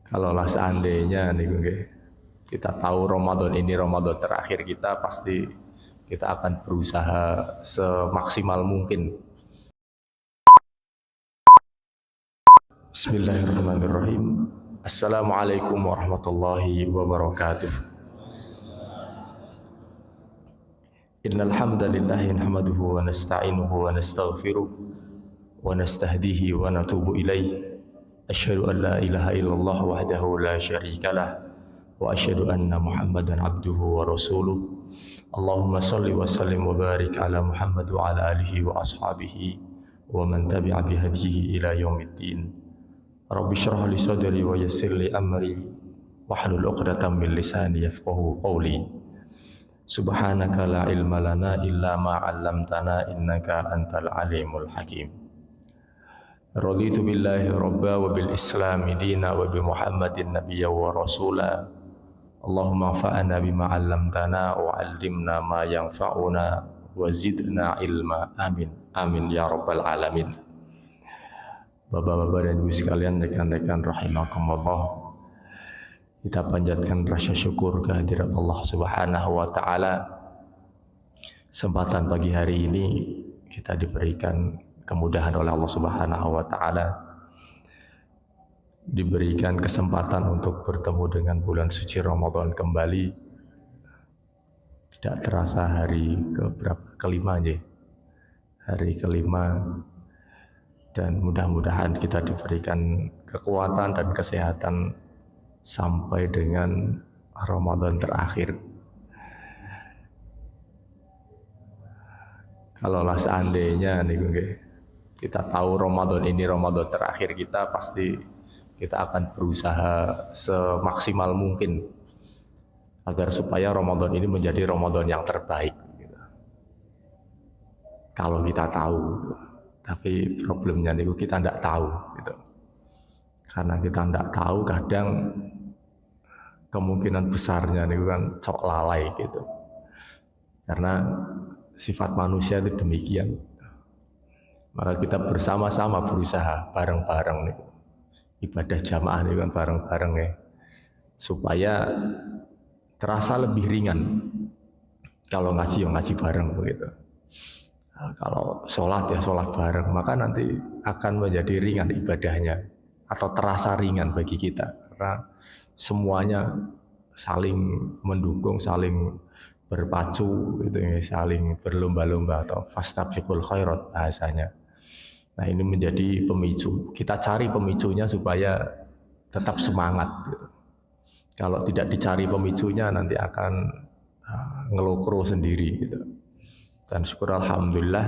Kalaulah seandainya nih kita tahu Ramadan ini Ramadan terakhir kita, pasti kita akan berusaha semaksimal mungkin. Bismillahirrahmanirrahim. Assalamualaikum warahmatullahi wabarakatuh. Innal hamdalillah nahmaduhu wa nasta'inuhu wa nastaghfiruh wa nastahdihi wa natubu ilaih. Asyhadu an la ilaha illallah wahdahu la syarika lah wa asyhadu anna Muhammadan abduhu wa rasuluh. Allahumma shalli wa sallim wa barik ala Muhammad wa ala alihi wa ashabihi wa man tabi'a bihadihi ila yaumiddin. Rabbi shrah li sadri wa yassir li amri wahlul 'uqdatam min lisani yafqahu qawli. Subhanaka la ilma lana illa ma 'allamtana innaka antal alimul hakim. Raditu billahi rabba wa bil islami dina wa bi Muhammadin nabiyya wa rasula. Allahumma fa'ana bima 'allamtana wa 'allimna ma yanfa'una wa zidna ilma. Amin. Amin ya rabbal alamin. Bapak-bapak dan ibu sekalian, rekan-rekan rahimakumullah, kita panjatkan rasa syukur kehadirat Allah Subhanahu wa taala. Kesempatan pagi hari ini kita diberikan kemudahan oleh Allah Subhanahu wa taala, diberikan kesempatan untuk bertemu dengan bulan suci Ramadan kembali. Tidak terasa hari kelima aja. Hari kelima, dan mudah-mudahan kita diberikan kekuatan dan kesehatan sampai dengan Ramadan terakhir. Kalaulah seandainya nih kita tahu Ramadan ini Ramadan terakhir kita, pasti kita akan berusaha semaksimal mungkin agar supaya Ramadan ini menjadi Ramadan yang terbaik gitu. Kalau kita tahu gitu. Tapi problemnya nih kita tidak tahu gitu. Karena kita tidak tahu, kadang kemungkinan besarnya nih kan cok lalai gitu. Karena sifat manusia itu demikian. Maka kita bersama-sama berusaha bareng-bareng nih, ibadah jamaah nih kan bareng-bareng ya, supaya terasa lebih ringan. Kalau ngaji ya ngaji bareng begitu. Nah, kalau sholat ya sholat bareng, maka nanti akan menjadi ringan ibadahnya atau terasa ringan bagi kita karena semuanya saling mendukung, saling berpacu gitu ya, saling berlomba-lomba atau fastabiqul khairat bahasanya. Nah, ini menjadi pemicu. Kita cari pemicunya supaya tetap semangat gitu. Kalau tidak dicari pemicunya nanti akan ngelokro sendiri gitu. Dan syukur alhamdulillah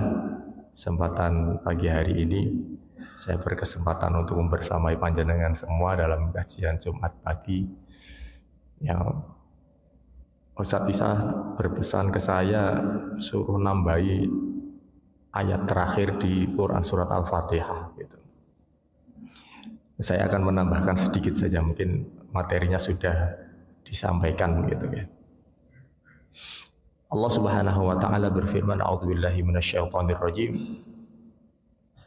kesempatan pagi hari ini saya berkesempatan untuk membersamai panjenengan semua dalam kajian Jumat pagi yang Ustaz Isa berpesan ke saya suruh nambahi ayat terakhir di Quran surat Al-Fatihah gitu. Saya akan menambahkan sedikit saja, mungkin materinya sudah disampaikan gitu ya. Allah Subhanahu wa taala berfirman, a'udzubillahi minasyaitonir rajim.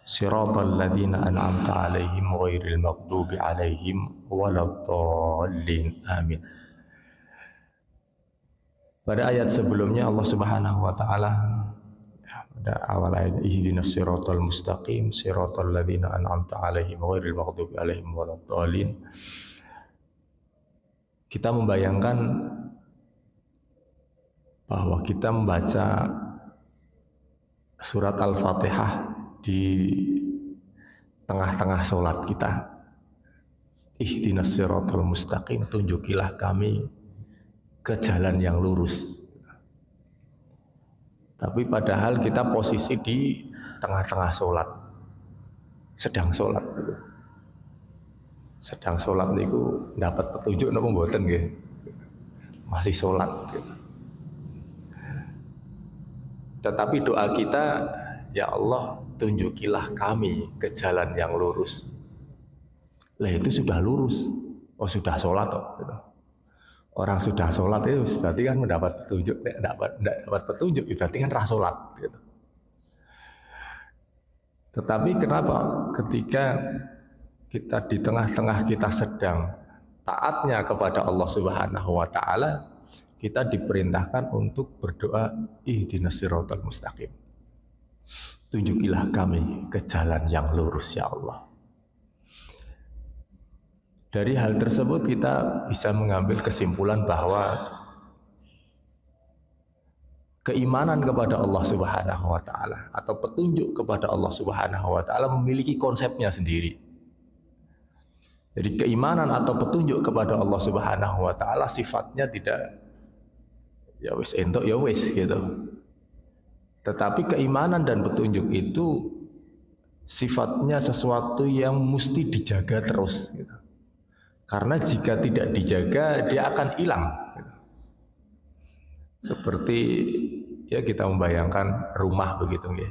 Shiratal ladzina an'amta 'alaihim ghairil maghdubi 'alaihim waladdallin. Amin. Pada ayat sebelumnya Allah Subhanahu wa taala pada awal ayat, ihdinas siratal mustaqim siratal ladzina an'amta 'alaihim ghairil maghdubi 'alaihim waladdallin. Kita membayangkan bahwa kita membaca surat Al-Fatihah di tengah-tengah sholat kita. Ihdinas siratal mustaqim, tunjukilah kami ke jalan yang lurus. Tapi padahal kita posisi di tengah-tengah sholat, sedang sholat gitu. Sedang sholat niku dapat petunjuk napa mboten nggih? Masih sholat gitu. Tetapi doa kita, ya Allah tunjukilah kami ke jalan yang lurus. Lah itu sudah lurus, oh sudah sholat toh. Gitu. Orang sudah sholat itu berarti kan mendapat petunjuk, tidak dapat petunjuk berarti kan rasolat gitu. Tetapi kenapa ketika kita di tengah-tengah kita sedang taatnya kepada Allah Subhanahu wa taala, kita diperintahkan untuk berdoa ihdinas siratal mustaqim. Tunjukilah kami ke jalan yang lurus ya Allah. Dari hal tersebut kita bisa mengambil kesimpulan bahwa keimanan kepada Allah Subhanahu wa taala atau petunjuk kepada Allah Subhanahu wa taala memiliki konsepnya sendiri. Jadi keimanan atau petunjuk kepada Allah Subhanahu wa taala sifatnya tidak ya wis entuk ya wis gitu. Tetapi keimanan dan petunjuk itu sifatnya sesuatu yang mesti dijaga terus gitu. Karena jika tidak dijaga dia akan hilang gitu. Seperti ya kita membayangkan rumah begitu ya.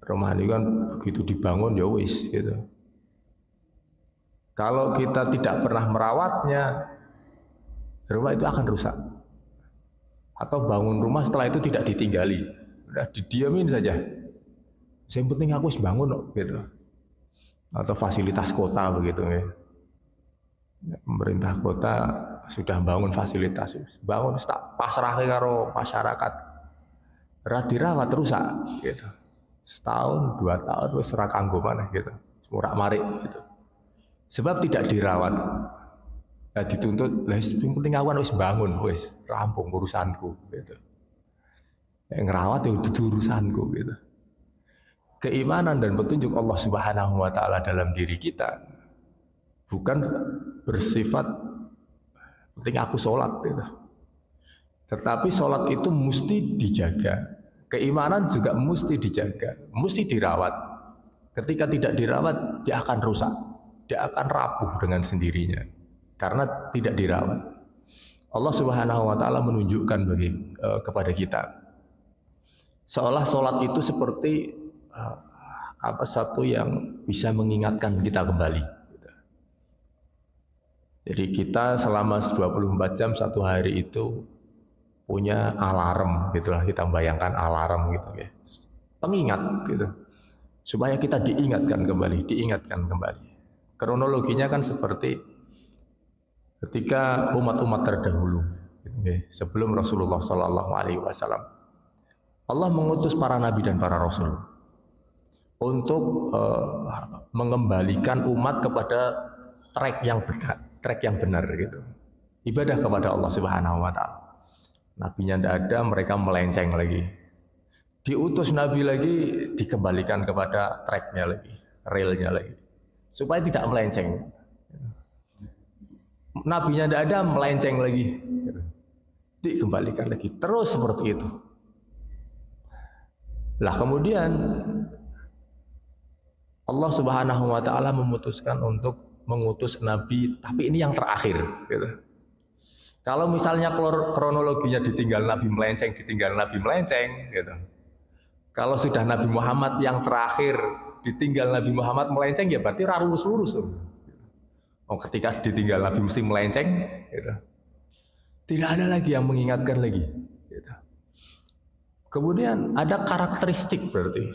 Rumah ini kan begitu dibangun ya wis gitu. Kalau kita tidak pernah merawatnya, rumah itu akan rusak. Atau bangun rumah setelah itu tidak ditinggali, udah didiamin saja. Yang penting aku harus bangun gitu. Atau fasilitas kota begitu ya. Pemerintah kota sudah bangun fasilitas, bangun tak pasrah karo masyarakat. Ora dirawat rusak gitu. Setahun, 2 tahun wis ora kanggo maneh gitu. Murak-marik gitu. Sebab tidak dirawat. Nah, dituntut, lah yang penting aku wis bangun, wis rampung urusanku gitu. Yang ngerawat ya itu urusanku gitu. Keimanan dan petunjuk Allah Subhanahu wa taala dalam diri kita bukan bersifat penting aku sholat gitu. Tetapi sholat itu mesti dijaga. Keimanan juga mesti dijaga, mesti dirawat. Ketika tidak dirawat, dia akan rusak. Dia akan rapuh dengan sendirinya karena tidak dirawat. Allah Subhanahu wa taala menunjukkan kepada kita seolah sholat itu seperti satu yang bisa mengingatkan kita kembali. Jadi kita selama 24 jam satu hari itu punya alarm gitulah, kita bayangkan alarm gitu ya. Pengingat gitu. Supaya kita diingatkan kembali. Kronologinya kan seperti ketika umat-umat terdahulu, sebelum Rasulullah Sallallahu Alaihi Wasallam, Allah mengutus para nabi dan para rasul untuk mengembalikan umat kepada track yang benar gitu, ibadah kepada Allah Subhanahu Wa Taala. Nabinya tidak ada, mereka melenceng lagi. Diutus nabi lagi, dikembalikan kepada tracknya lagi, railnya lagi. Supaya tidak melenceng. Nabinya tidak ada, melenceng lagi. Dikembalikan lagi. Terus seperti itu. Lah kemudian Allah Subhanahu wa taala memutuskan untuk mengutus nabi, tapi ini yang terakhir gitu. Kalau misalnya kronologinya ditinggal nabi melenceng gitu. Kalau sudah Nabi Muhammad yang terakhir ditinggal Nabi Muhammad melenceng, ya berarti lurus. Oh, ketika ditinggal Nabi mesti melenceng, gitu. Tidak ada lagi yang mengingatkan lagi. Gitu. Kemudian ada karakteristik berarti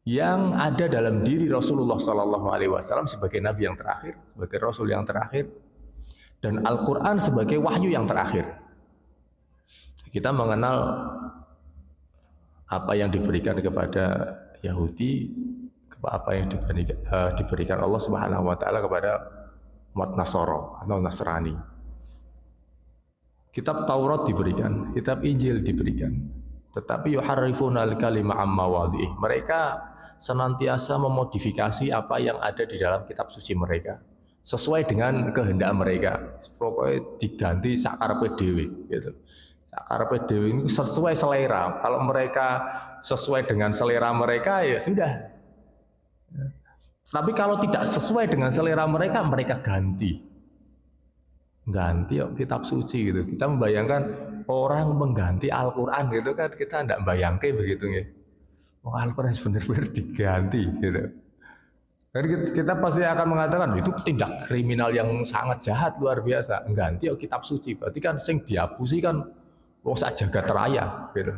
yang ada dalam diri Rasulullah Sallallahu Alaihi Wasallam sebagai Nabi yang terakhir, sebagai Rasul yang terakhir, dan Al-Quran sebagai wahyu yang terakhir. Kita mengenal apa yang diberikan kepada Yahudi, apa yang diberikan Allah Subhanahu wa taala kepada umat Nasara atau Nasrani. Kitab Taurat diberikan, kitab Injil diberikan. Tetapi yuharrifuna al-kalima amma wadhi'i. Mereka senantiasa memodifikasi apa yang ada di dalam kitab suci mereka sesuai dengan kehendak mereka. Pokoknya diganti sakarepe dhewe gitu. Sakarepe dhewe ini sesuai selera. Kalau mereka sesuai dengan selera mereka, ya sudah. Tapi kalau tidak sesuai dengan selera mereka, mereka ganti kitab suci gitu. Kita membayangkan orang mengganti Al-Quran gitu kan, kita tidak membayangkan begitu ya. Al-Quran benar-benar diganti gitu. Jadi kita pasti akan mengatakan itu tindak kriminal yang sangat jahat, luar biasa. Ganti kitab suci, berarti kan sing dihapusi kan wong sak jagat raya gitu.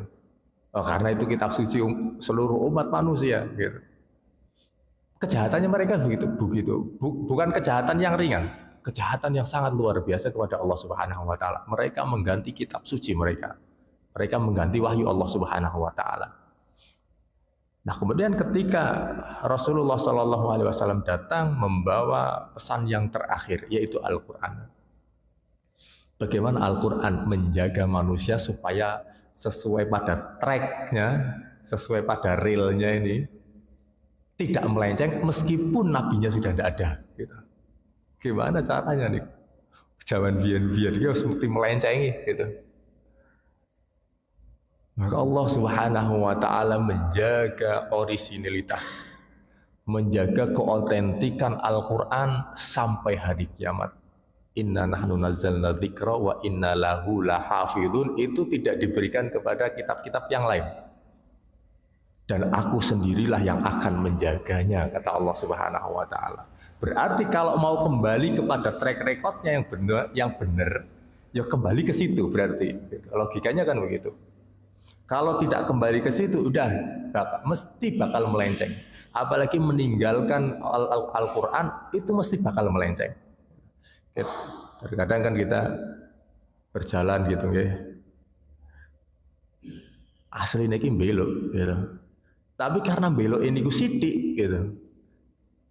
Karena itu kitab suci seluruh umat manusia gitu. Kejahatannya mereka begitu. Bukan kejahatan yang ringan. kejahatan yang sangat luar biasa kepada Allah Subhanahu wa taala. Mereka mengganti kitab suci mereka. Mereka mengganti wahyu Allah Subhanahu wa taala. Nah, kemudian ketika Rasulullah Shallallahu alaihi wasallam datang membawa pesan yang terakhir, yaitu Al-Qur'an. Bagaimana Al-Qur'an menjaga manusia supaya sesuai pada tracknya, sesuai pada realnya ini, tidak melenceng meskipun nabinya sudah tidak ada. Gitu. Gimana caranya nih? Zaman biar dia seperti melencengi gitu. Maka Allah Subhanahu wa taala menjaga orisinilitas, menjaga keautentikan Al-Qur'an sampai hari kiamat. Inna nahnu nazzalna dzikra wa inna lahu lahafizun, itu tidak diberikan kepada kitab-kitab yang lain. Dan aku sendirilah yang akan menjaganya, kata Allah Subhanahu wa taala. Berarti kalau mau kembali kepada track recordnya yang benar, ya kembali ke situ berarti. Logikanya kan begitu. Kalau tidak kembali ke situ, udah mesti bakal melenceng. Apalagi meninggalkan Al-Quran, itu mesti bakal melenceng. Terkadang kan kita berjalan gitu, ya. Aslinya ini belok, gitu. Tapi karena belok ini ku sidik, gitu.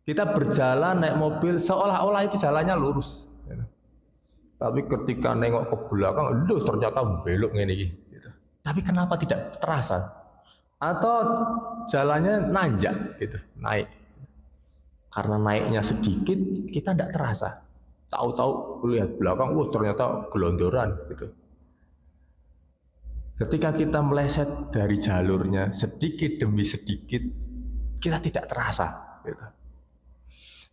Kita berjalan naik mobil, seolah-olah itu jalannya lurus. Gitu. Tapi ketika nengok ke belakang, ternyata belok ini. Tapi kenapa tidak terasa? Atau jalannya nanjak gitu, naik. Karena naiknya sedikit, kita tidak terasa. Tahu-tahu lihat belakang, ternyata gelondoran gitu. Ketika kita meleset dari jalurnya sedikit demi sedikit, kita tidak terasa gitu.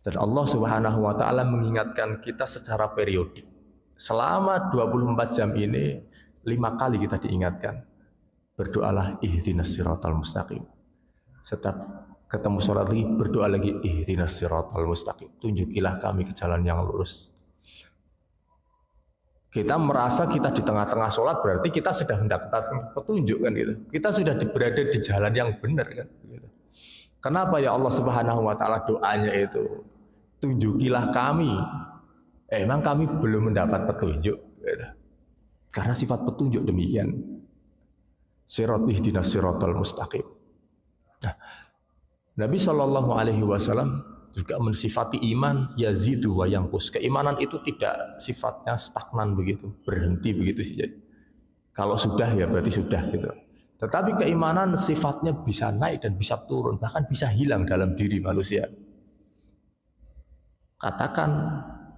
Dan Allah Subhanahu wa taala mengingatkan kita secara periodik. Selama 24 jam ini 5 kali kita diingatkan, berdoalah ihdinas siratal mustaqim. Setiap ketemu sholat lagi, berdoa lagi ihdinas siratal mustaqim. Tunjukilah kami ke jalan yang lurus. Kita merasa kita di tengah-tengah sholat, berarti kita sudah mendapatkan petunjuk kan gitu. Kita sudah berada di jalan yang benar kan gitu. Kenapa ya Allah Subhanahu wa taala doanya itu tunjukilah kami? Emang kami belum mendapat petunjuk gitu. Karena sifat petunjuk demikian. Sirat ihdinas siratal mustaqim. Nah, Nabi Shallallahu alaihi wasallam juga mensifati iman yazidu wa yanqus. Keimanan itu tidak sifatnya stagnan begitu, berhenti begitu saja. Kalau sudah ya berarti sudah gitu. Tetapi keimanan sifatnya bisa naik dan bisa turun, bahkan bisa hilang dalam diri manusia. Katakan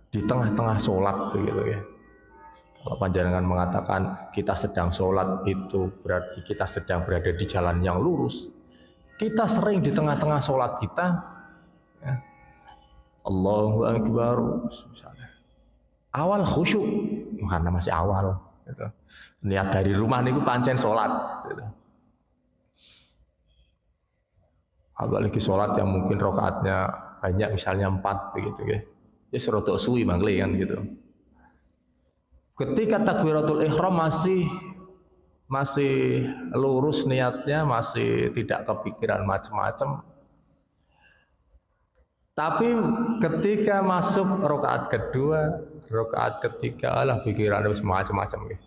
di tengah-tengah sholat begitu ya. Kalau panjenengan mengatakan kita sedang sholat, itu berarti kita sedang berada di jalan yang lurus. Kita sering di tengah-tengah sholat kita, ya, Allahu Akbar, awal khusyuk, karena masih awal. Gitu. Niat dari rumah ini pancen sholat. Gitu. Apalagi sholat yang mungkin rokaatnya banyak, misalnya 4 begitu ya. Ya serotok suwi mangli kan gitu. Ketika takbiratul ihram masih lurus niatnya, masih tidak kepikiran macam-macam. Tapi ketika masuk rakaat kedua, rakaat ketiga, alah pikiran wis macam-macam nggih.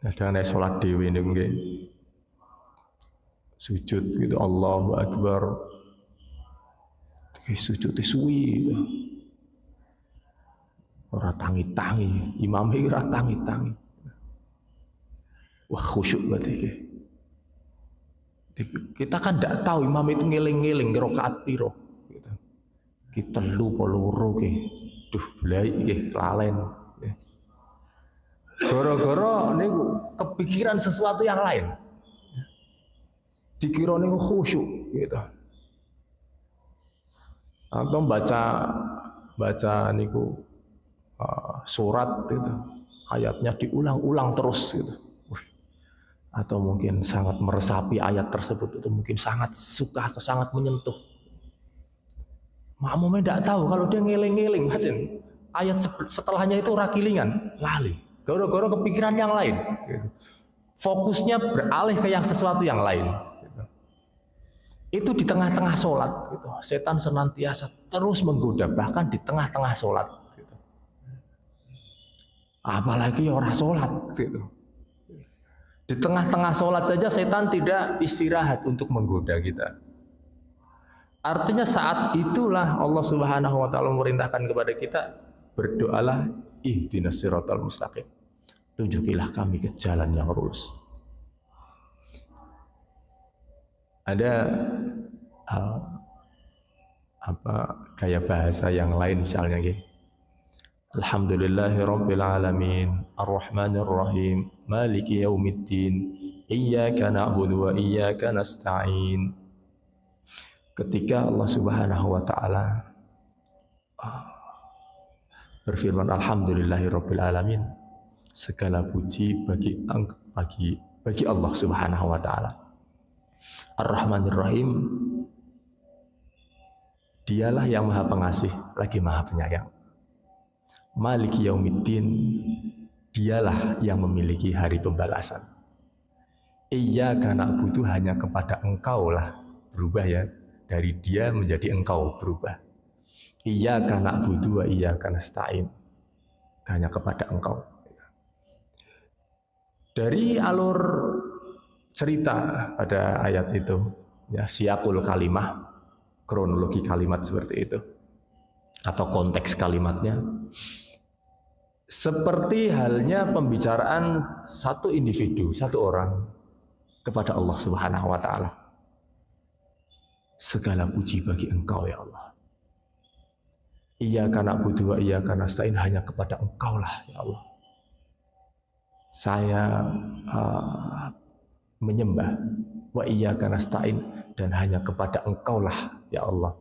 Ada nek salat dhewe niku nggih. Sujud gitu, Allahu Akbar. Sujud suwi. Ora tangi-tangi, imamnya ora tangi-tangi. Wah khusyuk berarti. Kita kan tidak tahu imam itu ngeling-ngeling rakaat piro. Kita lupa loro ke, duh belai ke lalen. Gara-gara niku kepikiran sesuatu yang lain. Dikira niku khusyuk gitu. Atau baca niku surat gitu, ayatnya diulang-ulang terus gitu. Atau mungkin sangat meresapi ayat tersebut, itu mungkin sangat suka atau sangat menyentuh. Makmumnya tidak tahu kalau dia ngeling-ngeling, ayat setelahnya itu rakilingan, lali. Gara-gara kepikiran yang lain. Gitu. Fokusnya beralih ke yang sesuatu yang lain. Gitu. itu di tengah-tengah sholat gitu. Setan senantiasa terus menggoda bahkan di tengah-tengah sholat gitu. Apalagi orang sholat gitu. Di tengah-tengah sholat saja setan tidak istirahat untuk menggoda kita. Artinya saat itulah Allah Subhanahu wa taala memerintahkan kepada kita, berdoalah ihdinas siratal mustaqim. Tunjukilah kami ke jalan yang lurus. Ada gaya bahasa yang lain misalnya gitu. Alhamdulillahirabbil alamin, arrahmanir rahim, maliki yaumiddin, iyyaka na'budu wa iyyaka nasta'in. Ketika Allah Subhanahu wa taala berfirman alhamdulillahirabbil alamin, segala puji bagi Allah Subhanahu wa taala. Ar-Rahmanir Rahim, dialah yang maha pengasih lagi maha penyayang. Maliki yaumiddin, dialah yang memiliki hari pembalasan. Iyyaka na'budu, hanya kepada engkau lah, berubah ya, dari dia menjadi engkau, berubah. Iyyaka na'budu wa iyyaka nasta'in, hanya kepada engkau. Dari alur cerita pada ayat itu, ya, siyakul kalimah, kronologi kalimat seperti itu, atau konteks kalimatnya, seperti halnya pembicaraan satu individu, satu orang kepada Allah Subhanahu wa taala. Segala puji bagi engkau ya Allah. Iyyaka na'budu wa iyyaka nasta'in, hanya kepada engkau lah ya Allah. Saya menyembah, wa iyyaka nasta'in, dan hanya kepada engkau lah ya Allah.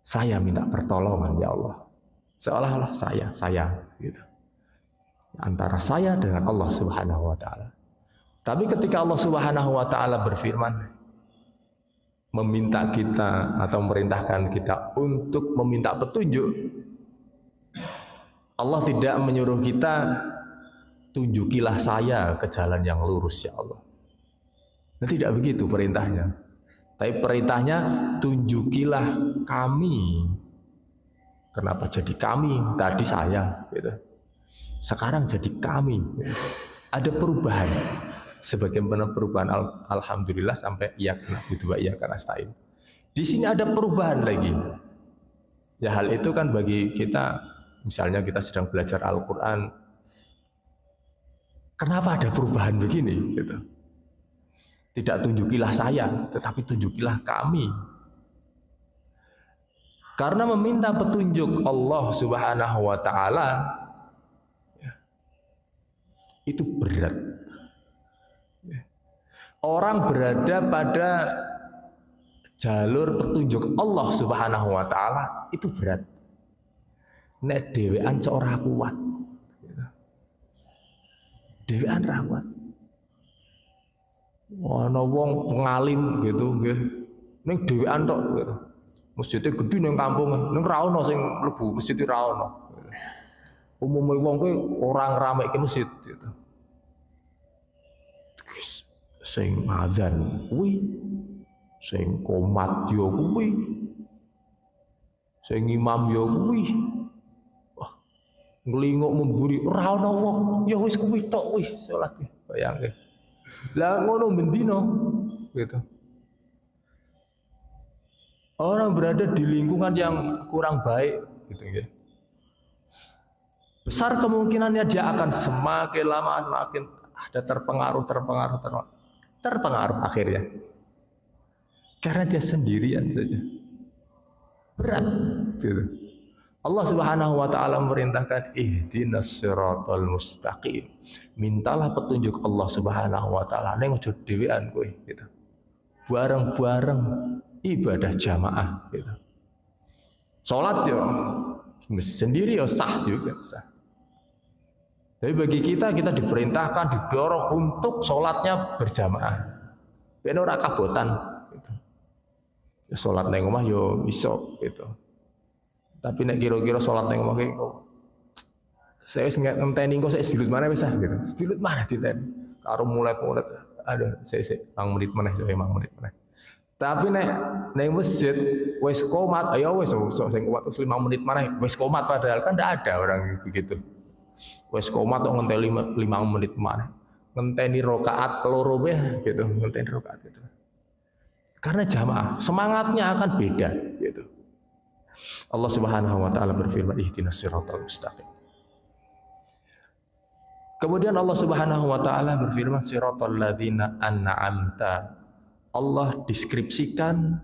Saya minta pertolongan ya Allah. Seolah-olah saya gitu. Antara saya dengan Allah Subhanahu wa taala. Tapi ketika Allah Subhanahu wa taala berfirman, meminta kita atau memerintahkan kita untuk meminta petunjuk, Allah tidak menyuruh kita tunjukilah saya ke jalan yang lurus ya Allah. Nah, tidak begitu perintahnya. Tapi perintahnya tunjukilah kami. Kenapa jadi kami? Tadi saya gitu. Sekarang jadi kami. Ada perubahan. Sebagaimana perubahan alhamdulillah sampai iyyaka na'budu wa iyyaka nasta'in. Di sini ada perubahan lagi. Ya, hal itu kan bagi kita, misalnya kita sedang belajar Al-Qur'an, kenapa ada perubahan begini gitu. Tidak tunjukilah saya, tetapi tunjukilah kami. Karena meminta petunjuk Allah Subhanahu wa taala itu berat. Orang berada pada jalur petunjuk Allah Subhanahu wa taala itu berat. Nek dhewean cok ora kuat. Dhewean ra kuat. Ana wong ngalim gitu nggih. Ning dhewean tok gitu. Masjidnya gede ning kampung, ning ra ono sing mlebu masjid ra ono. Umume wong kuwi ora ngrameke masjid gitu. Sing azan kuwi, sing qomat yo kuwi, sing imam yo kuwi. Wah, nglinguk memburi ora ono wong, ya wis kuwi tok kuwi salat. Bayangke. Lah ngono mendino gitu. Orang berada di lingkungan yang kurang baik gitu ya. Besar kemungkinannya dia akan semakin lama semakin ada terpengaruh akhirnya. Karena dia sendirian saja. Berat gitu. Allah Subhanahu wa taala memerintahkan ihdinas siratal mustaqim. Mintalah petunjuk Allah Subhanahu wa taala ning aja dhewean kowe gitu. Bareng-bareng ibadah jamaah gitu. Salat yo sendiri yo sah juga sah. Tapi bagi kita diperintahkan, didorong untuk sholatnya berjamaah. Ben ora kabotan gitu. Ya sholat nang omah yo iso gitu. Tapi nek kira-kira sholat nang omah ki saya wis ngenteni kok saya dilut mana wis gitu. Dilut mana diten. Karo mulet. Aduh, saya 5 menit meneh, 5 menit meneh. Tapi nek neng masjid wis komat, ayo wis sing kuat 5 menit mana wis komat, padahal kan tidak ada orang begitu. Wis komat kok ngenteni 5 menit mana? Ngenteni rakaat keloro gitu, ngenteni rakaat gitu. Karena jamaah semangatnya akan beda gitu. Allah Subhanahu wa taala berfirman ihdinas siratal mustaqim. Kemudian Allah Subhanahu wa taala berfirman siratal ladzina an'amta. Allah deskripsikan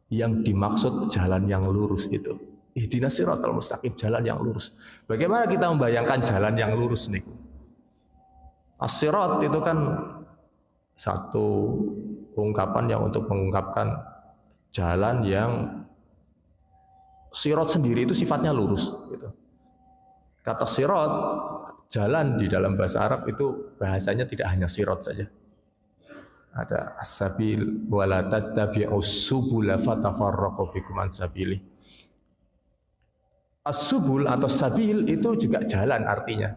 yang dimaksud jalan yang lurus itu. Ihdinas siratal mustaqim, jalan yang lurus. Bagaimana kita membayangkan jalan yang lurus nih? As-sirat itu kan satu ungkapan yang untuk mengungkapkan jalan yang sirat sendiri itu sifatnya lurus gitu. Kata sirat, jalan di dalam bahasa Arab itu bahasanya tidak hanya sirat saja. Ada as-sabil wala tattabi'us subula fatafarraqu bikum an sabili. As-subul atau sabil itu juga jalan artinya.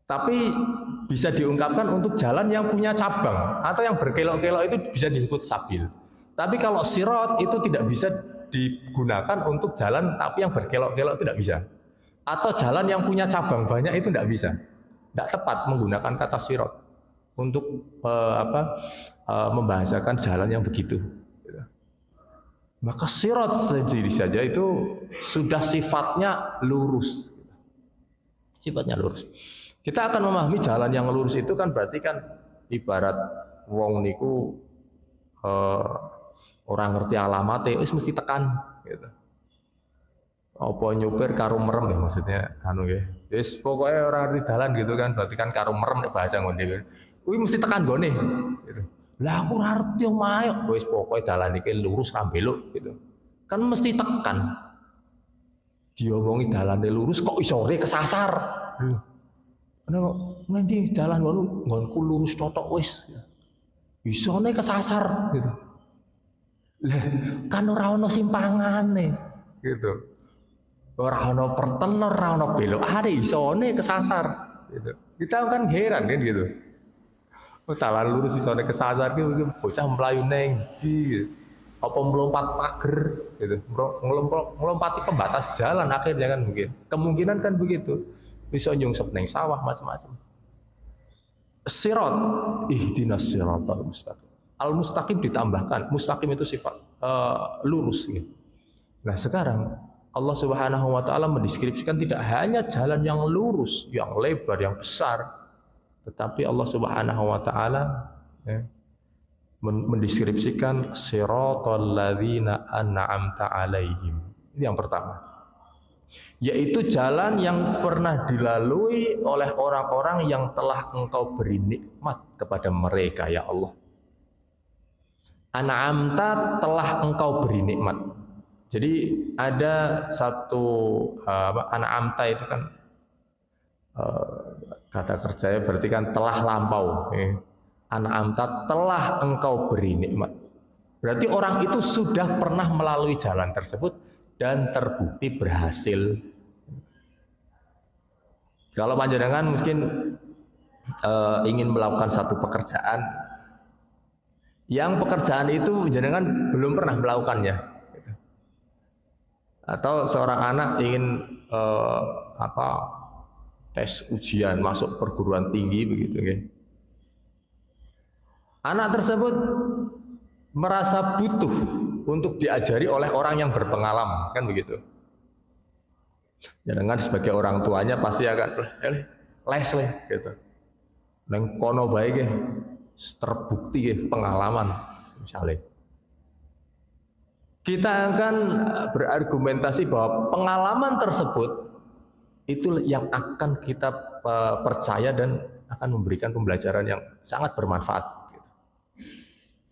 Tapi bisa diungkapkan untuk jalan yang punya cabang atau yang berkelok-kelok itu bisa disebut sabil. Tapi kalau sirat itu tidak bisa digunakan untuk jalan tapi yang berkelok-kelok tidak bisa. Atau jalan yang punya cabang banyak itu tidak bisa. Tidak tepat menggunakan kata sirat untuk membahasakan jalan yang begitu. Maka sirat sendiri saja itu sudah sifatnya lurus. Sifatnya lurus. Kita akan memahami jalan yang lurus itu kan berarti kan ibarat wong niku orang ngerti alamatnya wis mesti tekan gitu. Apa nyupir karo merem ya maksudnya anu nggih. Wis pokoke ora ngerti dalan gitu kan berarti kan karo merem nek bahasa ngonde. Kuwi mesti tekan gone gitu. Lah aku ora ngerti omahe wis pokoke dalan iki lurus ra belok gitu. Kan mesti tekan. Diomongi dalane lurus kok isore kesasar. Nanti jalan nggonku lurus totok wis. Isone kesasar gitu. Lah kan ora ono simpangane gitu. Ora ono pertelor, ora ono belok are isone kesasar gitu. Kita kan heran kan gitu. Jalan lurus isone kesasar gitu bocah mlayu neng ndi apa melompat pager gitu. Melompati pembatas jalan akhirnya kan mungkin. Kemungkinan kan begitu. Bisa nyungsep neng sawah macam-macam. Sirat, ihdinas siratal mustaqim. Al-mustaqim ditambahkan, mustaqim itu sifat lurus gitu. Nah, sekarang Allah Subhanahu wa taala mendeskripsikan tidak hanya jalan yang lurus, yang lebar, yang besar, tetapi Allah Subhanahu wa taala mendeskripsikan siratal ladzina an'amta alaihim. Ini yang pertama. Yaitu jalan yang pernah dilalui oleh orang-orang yang telah Engkau beri nikmat kepada mereka ya Allah. An'amta telah Engkau beri nikmat. Jadi ada satu an'amta itu kan kata kerjanya berarti kan telah lampau. An'amta telah Engkau beri nikmat. Berarti orang itu sudah pernah melalui jalan tersebut dan terbukti berhasil. Kalau panjenengan mungkin ingin melakukan satu pekerjaan, yang pekerjaan itu panjenengan belum pernah melakukannya, atau seorang anak ingin tes ujian masuk perguruan tinggi begitu, anak tersebut merasa butuh untuk diajari oleh orang yang berpengalaman, kan begitu. Jangan sebagai orang tuanya pasti akan les gitu. Neng kono baik terbukti pengalaman misalnya. Kita akan berargumentasi bahwa pengalaman tersebut itu yang akan kita percaya dan akan memberikan pembelajaran yang sangat bermanfaat. Gitu.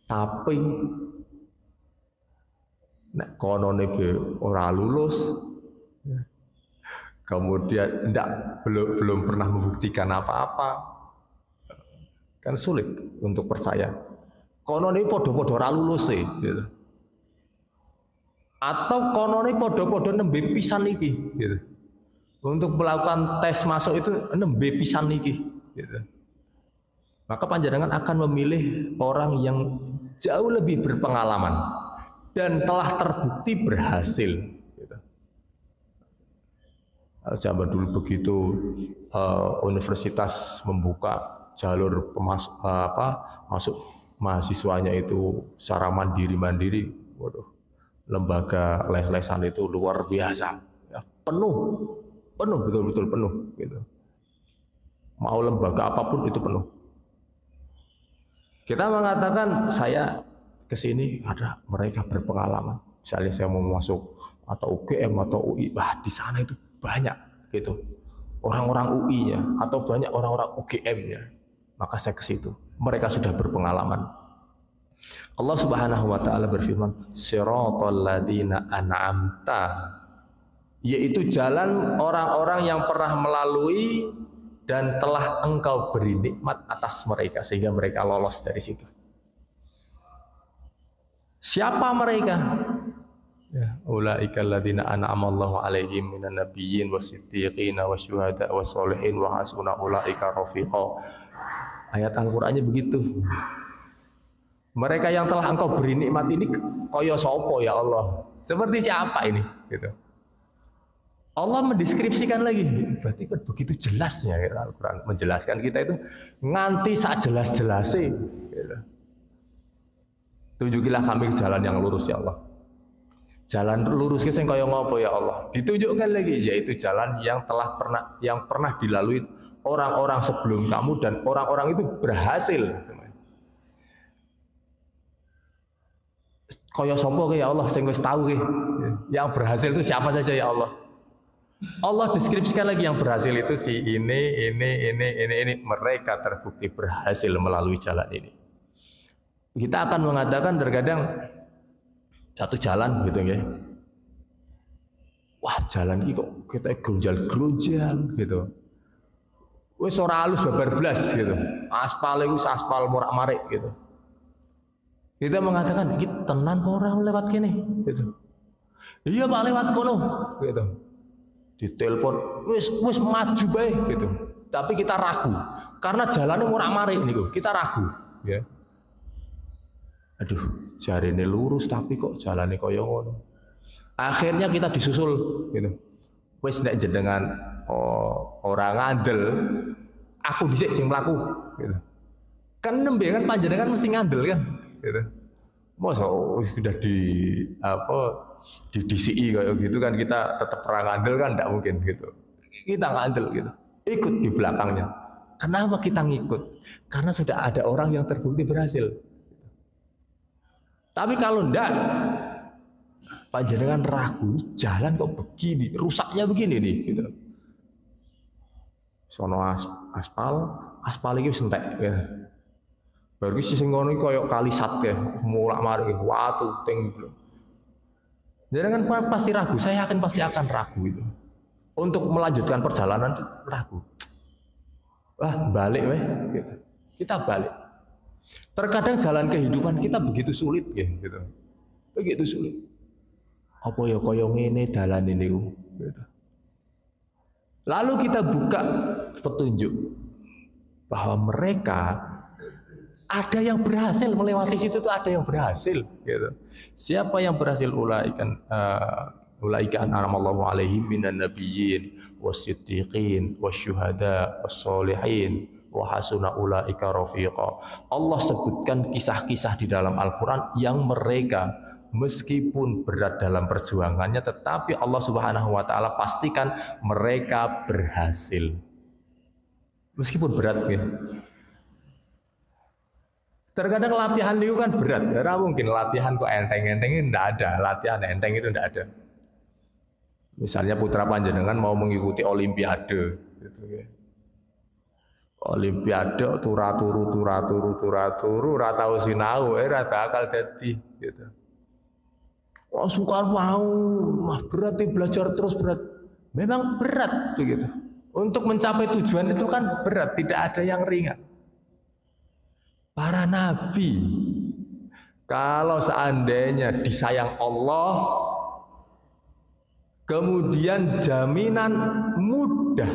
Tapi nek kono niki ora lulus, kemudian belum pernah membuktikan apa-apa, kan sulit untuk percaya. Kono niki podo-podo ora lulus gitu. Atau kono niki podo-podo nembe pisan iki gitu. Untuk melakukan tes masuk itu nembe pisan iki gitu. Maka panjenengan akan memilih orang yang jauh lebih berpengalaman dan telah terbukti berhasil. Gitu. Zaman dulu begitu universitas membuka jalur masuk mahasiswanya itu secara mandiri, waduh, lembaga les-lesan itu luar biasa, ya, penuh betul-betul penuh, gitu. Mau lembaga apapun itu penuh. Kita mengatakan saya ke sini ada mereka berpengalaman. Misalnya saya mau masuk atau UGM atau UI, di sana itu banyak gitu orang-orang UI-nya atau banyak orang-orang UGM-nya. Maka saya ke situ. Mereka sudah berpengalaman. Allah Subhanahu wa taala berfirman, "Shiratal ladzina an'amta", yaitu jalan orang-orang yang pernah melalui dan telah engkau beri nikmat atas mereka sehingga mereka lolos dari situ. Siapa mereka? Ya, ulaika alladzina an'amallahu 'alaihim minan nabiyyin wasiddiqin wasyuhada wassolihin wa hasuna ulaika rafiqa. Ayat Al-Qur'annya begitu. Mereka yang telah engkau beri nikmat ini kaya sapa ya Allah? Seperti siapa ini? Gitu. Allah mendeskripsikan lagi. Berarti kan begitu jelasnya Al-Qur'an menjelaskan kita itu nganti sak jelas-jelasnya. Gitu. Tunjukilah kami jalan yang lurus ya Allah. Jalan lurus sing kaya ngopo ya Allah. Ditunjukkan lagi yaitu jalan yang pernah dilalui orang-orang sebelum kamu dan orang-orang itu berhasil. Kaya sapa ya Allah sing wis tahu yang berhasil itu siapa saja ya Allah. Allah deskripsikan lagi yang berhasil itu si ini mereka terbukti berhasil melalui jalan ini. Kita akan mengatakan terkadang satu jalan gitu ya. Wah, jalan ini kok kita gerunjal gitu. Wis ora halus babar blas gitu. Aspal itu aspal morak-marik gitu. Kita mengatakan iki tenan ora lewat kene gitu. Iya Pak lewat kono gitu. Ditelepon wis maju bae gitu. Tapi kita ragu karena jalannya morak-marik niku. Kita ragu ya. Aduh, jarine lurus tapi kok jalannya kaya ngono. Akhirnya kita disusul gitu. Wis nek jenengan orang ngandel, aku dhisik sing mlaku gitu. Kan nembe kan panjenengan mesti ngandel kan gitu. Masa sudah di DCI kayak gitu kan kita tetap perang ngandel kan enggak mungkin gitu. Kita ngandel gitu. Ikut di belakangnya. Kenapa kita ngikut? Karena sudah ada orang yang terbukti berhasil. Tapi kalau enggak, panjenengan ragu, jalan kok begini, rusaknya begini nih, gitu. Sono aspal iki wis entek ya. Baru sing ngono iki koyo kali sat ya, mulak-malik watu ting. Jenengan pasti ragu, saya yakin pasti akan ragu itu. Untuk melanjutkan perjalanan itu ragu. Wah, balik weh gitu. Kita balik. Terkadang jalan kehidupan kita begitu sulit ya, gitu. Begitu sulit. Apa ya kaya ngene dalan ini gitu. Lalu kita buka petunjuk bahwa mereka ada yang berhasil melewati situ tuh ada yang berhasil gitu. Siapa yang berhasil ulaika an'amallahu 'alaihim minan nabiyyin wasiddiqin wasyuhada wassolihin wa hasuna ulaika rafiqa. Allah sebutkan kisah-kisah di dalam Al-Qur'an yang mereka meskipun berat dalam perjuangannya tetapi Allah Subhanahu wa taala pastikan mereka berhasil. Meskipun berat ya. Terkadang latihan itu kan berat. Karena mungkin latihan kok enteng-enteng itu enggak ada. Latihan enteng itu enggak ada. Misalnya putra panjenengan mau mengikuti olimpiade gitu ya. Olimpiade turu ora tau sinau ora bakal dadi gitu. Wah sukar mau, berat belajar terus berat. Memang berat begitu. Untuk mencapai tujuan itu kan berat, tidak ada yang ringan. Para nabi kalau seandainya disayang Allah kemudian jaminan mudah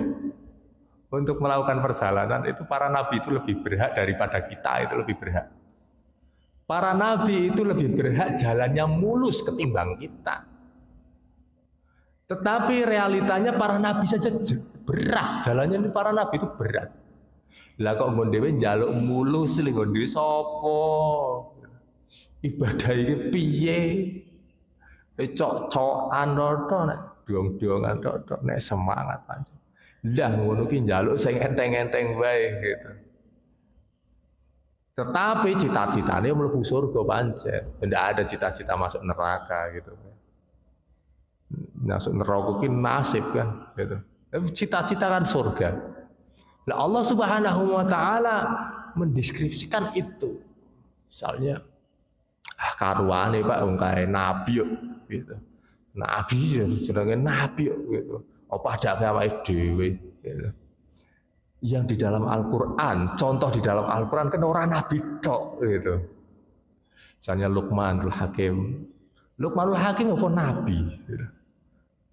untuk melakukan perjalanan itu para nabi itu lebih berhak daripada kita itu lebih berhak. Para nabi itu lebih berhak jalannya mulus ketimbang kita. Tetapi realitanya para nabi saja berat. Jalannya ini para nabi itu berat. Lah kok nggon dhewe njaluk mulus lho nggon dhewe sapa? Ibadah iki piye? Cok-cokan tok nek diong-diongan tok nek semangat pancen. Lah ngono ki njaluk sing enteng-enteng wae gitu. Tetapi cita-citanya mlebu surga pancen. Ndak ada cita-cita masuk neraka gitu. Masuk neraka ki nasib kan gitu. Cita-cita kan surga. Lah Allah Subhanahu wa taala mendeskripsikan itu. Misalnya karuane Pak wong kae nabi yo gitu. Nabi ya jenenge nabi yo gitu. Apa ada awake dhewe gitu. Yang di dalam Al-Qur'an, contoh di dalam Al-Qur'an kan orang nabi tok gitu. Misalnya Luqmanul Hakim. Luqmanul Hakim apa nabi gitu.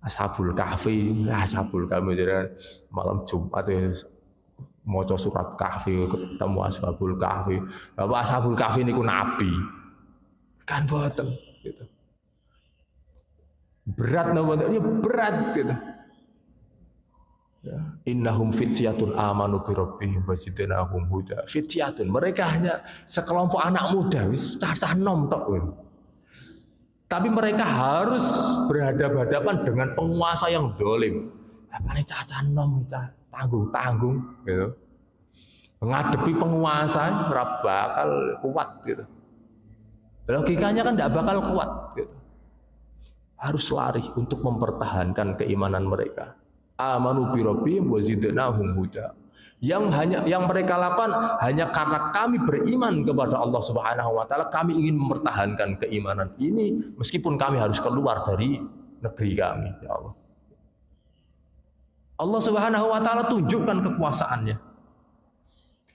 Ashabul Kahfi, Ashabul Kahfi jadi malam Jumat ya maca surat Kahfi ketemu Ashabul Kahfi. Bapak Ashabul Kahfi niku nabi. Kan boten gitu. Berat napa ya berat gitu. Ya, innahum fityatun amanu bi rabbihim wazidnahum huda. Fityatun, mereka hanya sekelompok anak muda wis cacah nom tok. Tapi mereka harus berhadapan-hadapan dengan penguasa yang dolim. Apa nih cacah nom, tanggung-tanggung gitu. Menghadapi penguasa ora bakal kuat gitu. Logikanya kan tidak bakal kuat gitu. Harus lari untuk mempertahankan keimanan mereka. Amanu bi rabbihim wazidnahum huda. Yang mereka lakukan hanya karena kami beriman kepada Allah Subhanahu wa taala, kami ingin mempertahankan keimanan ini meskipun kami harus keluar dari negeri kami, ya Allah. Allah Subhanahu wa taala tunjukkan kekuasaannya.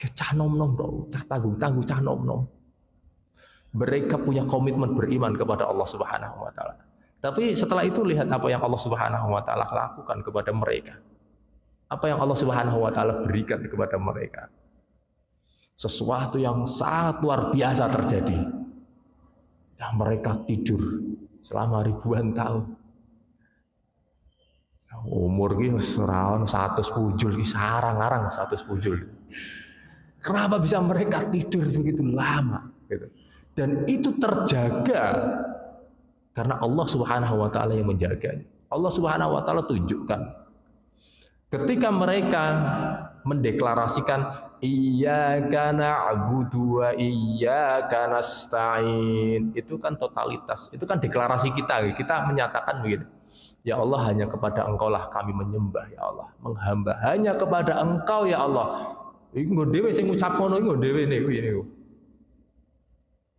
Cah nom-nom cah tanggung-tanggung cah nom-nom. Mereka punya komitmen beriman kepada Allah Subhanahu wa taala. Tapi setelah itu lihat apa yang Allah Subhanahu wa taala lakukan kepada mereka. Apa yang Allah Subhanahu wa taala berikan kepada mereka. Sesuatu yang sangat luar biasa terjadi. Yang mereka tidur selama ribuan tahun. Umur ki wis ora ono 100 pujul ki sarang-arang 100 pujul. Kenapa bisa mereka tidur begitu lama gitu. Dan itu terjaga karena Allah Subhanahu wa taala yang menjaganya. Allah Subhanahu wa taala tunjukkan ketika mereka mendeklarasikan iyyaka na'budu wa iyyaka nasta'in, itu kan totalitas, itu kan deklarasi kita. Kita menyatakan begini, ya Allah hanya kepada Engkau lah kami menyembah, ya Allah, menghamba hanya kepada Engkau ya Allah. Iku nggo dhewe sing ngucap ngono iku nggo dhewe niku.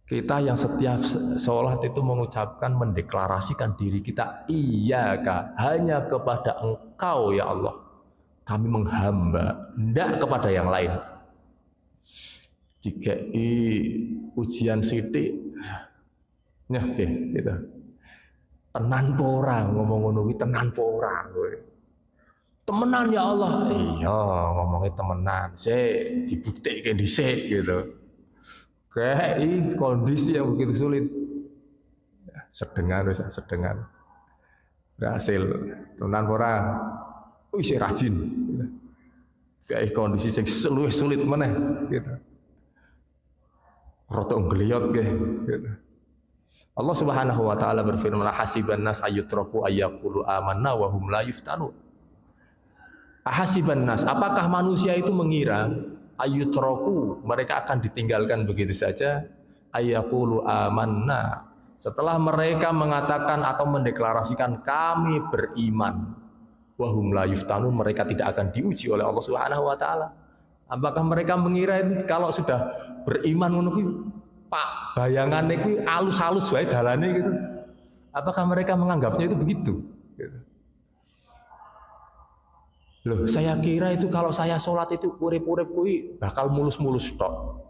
Kita yang setiap sholat itu mengucapkan, mendeklarasikan diri kita, iyyaka, hanya kepada Engkau ya Allah kami menghamba, tidak kepada yang lain. Jika ujian sidik, nah gitu. Tenan pora ngomong ngono kuwi, tenan pora kowe. Temenan ya Allah. Iya, ngomongnya temenan. Sik dibuktikan dhisik gitu. Kayak kondisi yang begitu sulit. Sedengan. Berhasil. Tenan pora. Wis rajin. Kayak kondisi yang sulit meneh gitu. Rotok ngliyot gitu. Allah Subhanahu wa taala berfirman, hasiban nas ayyutraku ayyaqulu amanna wa hum la yuftanun. Hasiban nas, apakah manusia itu mengira ayyutraku, mereka akan ditinggalkan begitu saja, ayyaqulu amanna, setelah mereka mengatakan atau mendeklarasikan kami beriman, wa hum la yuftanun, mereka tidak akan diuji oleh Allah Subhanahu wa taala. Apakah mereka mengira itu kalau sudah beriman ngono kuwi Pak bayangannya kuwi alus-alus wae dalane gitu. Apakah mereka menganggapnya itu begitu? Gitu. Loh, saya kira itu kalau saya sholat itu urip-urip kuwi bakal mulus-mulus tok.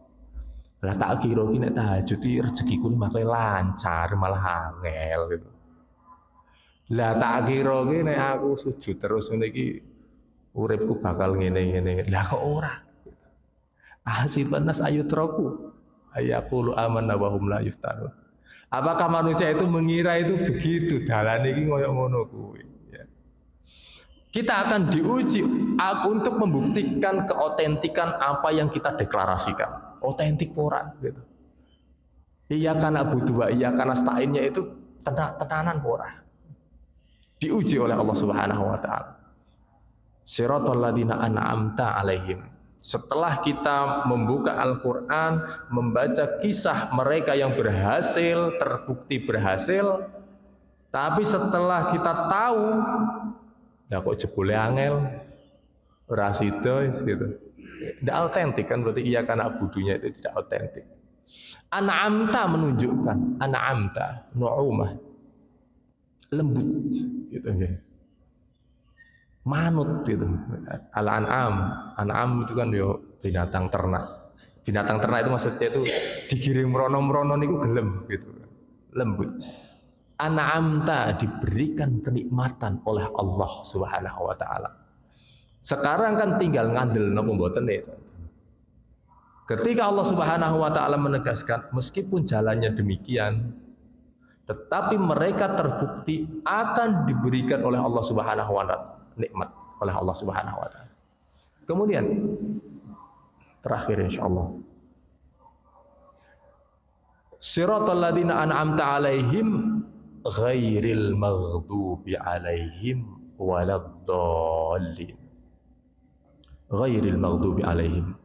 Lah tak kira ki nek tahajud iki rezekiku malah lancar, malah angel gitu. Lah tak kira ki nek aku sujud terus ngene iki uripku bakal ngene-ngene. Lah kok ora gitu. Ahsiban nas ayyutraku Ayaqulu amanna wa hum la yuftanun. Apakah manusia itu mengira itu begitu? Dalan iki koyo ngono kuwi. Ya. Kita akan diuji untuk membuktikan keotentikan apa yang kita deklarasikan. Otentik ora gitu. Iya karena butuh wa iya karena sta'innya itu tenanan ora. Diuji oleh Allah Subhanahu wa taala. Siratal ladzina an'amta alaihim. Setelah kita membuka Al-Quran, membaca kisah mereka yang berhasil, terbukti berhasil, tapi setelah kita tahu, ya kok jebule angel, rasido gitu. Tidak autentik kan, berarti iya karena budunya itu tidak autentik. An'amta menunjukkan, an'amta, nu'umah, lembut gitu ya. Manut gitu. An'am itu kan yo binatang ternak. Binatang ternak itu maksudnya itu digiring merono-merono niku gelem gitu. Lembut. An'amta diberikan kenikmatan oleh Allah Subhanahu wa taala. Sekarang kan tinggal ngandel napa mboten itu. Ketika Allah Subhanahu wa taala menegaskan meskipun jalannya demikian tetapi mereka terbukti akan diberikan oleh Allah Subhanahu wa taala nikmat oleh Allah Subhanahu wa taala. Kemudian terakhir insyaallah. Siratal ladzina an'amta 'alaihim ghairil maghdubi 'alaihim waladdallin. Ghairil maghdubi 'alaihim.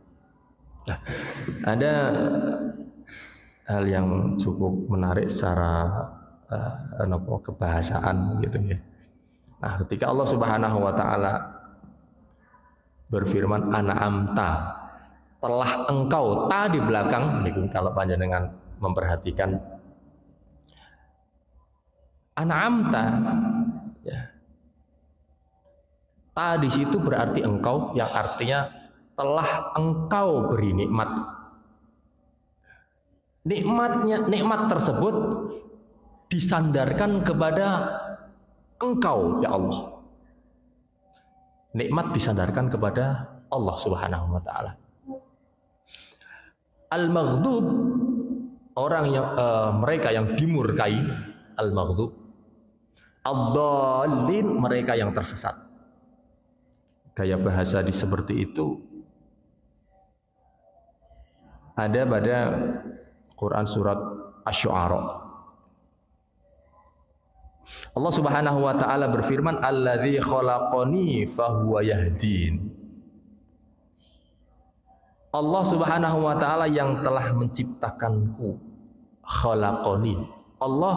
Nah, ada hal yang cukup menarik secara kebahasaan gitu ya. Nah, ketika Allah Subhanahu wa taala berfirman an'amta, telah engkau, ta di belakang niku kalau panjenengan memperhatikan an'amta ya. Ta di situ berarti engkau yang artinya telah engkau beri nikmat. Nikmat tersebut disandarkan kepada Engkau ya Allah. Nikmat disandarkan kepada Allah Subhanahu wa taala. Al-maghdub orang yang mereka yang dimurkai, al-maghdub. Ad-dallin mereka yang tersesat. Gaya bahasa di seperti itu ada pada Quran surat Asy-Syu'ara. Allah Subhanahu wa taala berfirman alladzi khalaqani fahuwa yahdin. Allah Subhanahu wa taala yang telah menciptakanku. Khalaqani. Allah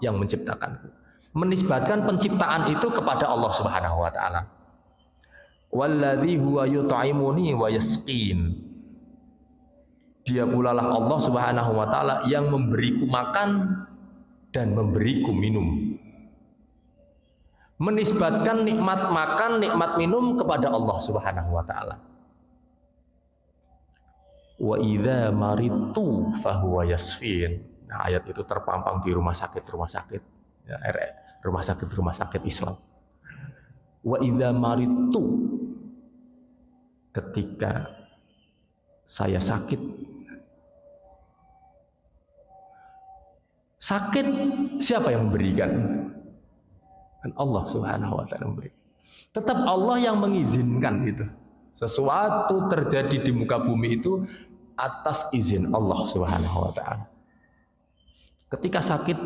yang menciptakanku. Menisbatkan penciptaan itu kepada Allah Subhanahu wa taala. Walladzi huwa yut'imuni wa yasqin. Dia pula lah Allah Subhanahu wa taala yang memberiku makan dan memberiku minum. Menisbatkan nikmat makan, nikmat minum kepada Allah Subhanahu wa taala. Wa idza maritu fahuwa yasfin. Nah, ayat itu terpampang di rumah sakit ya, rumah sakit Islam. Wa idza maritu, ketika saya sakit. Sakit siapa yang memberikan? Allah Subhanahu wa taala memberi. Tetap Allah yang mengizinkan itu. Sesuatu terjadi di muka bumi itu atas izin Allah Subhanahu wa taala. Ketika sakit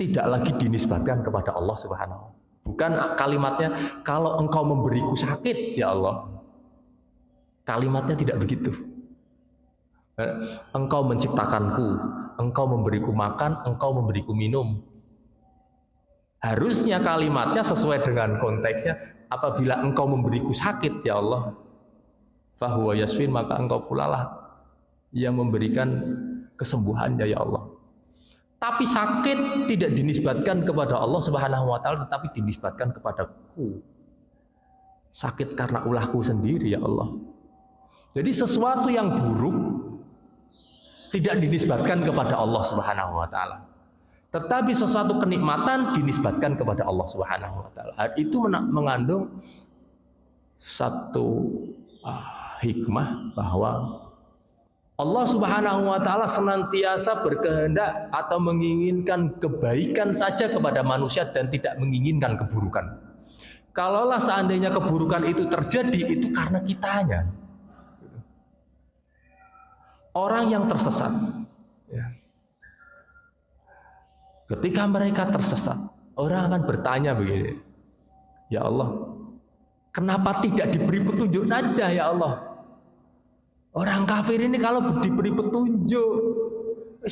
tidak lagi dinisbatkan kepada Allah Subhanahu wa taala. Bukan kalimatnya kalau engkau memberiku sakit ya Allah. Kalimatnya tidak begitu. Engkau menciptakanku, engkau memberiku makan, engkau memberiku minum. Harusnya kalimatnya sesuai dengan konteksnya. Apabila engkau memberiku sakit ya Allah, fahuwa yasfin, maka engkau pula lah yang memberikan kesembuhannya ya Allah. Tapi sakit tidak dinisbatkan kepada Allah Subhanahu wa taala, tetapi dinisbatkan kepadaku. Sakit karena ulahku sendiri ya Allah. Jadi sesuatu yang buruk tidak dinisbatkan kepada Allah Subhanahu wa taala. Tetapi sesuatu kenikmatan dinisbatkan kepada Allah Subhanahu wa taala. Itu mengandung satu hikmah bahwa Allah Subhanahu wa taala senantiasa berkehendak atau menginginkan kebaikan saja kepada manusia dan tidak menginginkan keburukan. Kalaulah seandainya keburukan itu terjadi, itu karena kitanya. Orang yang tersesat, ya. Ketika mereka tersesat, orang akan bertanya begini, ya Allah, kenapa tidak diberi petunjuk saja ya Allah? Orang kafir ini kalau diberi petunjuk,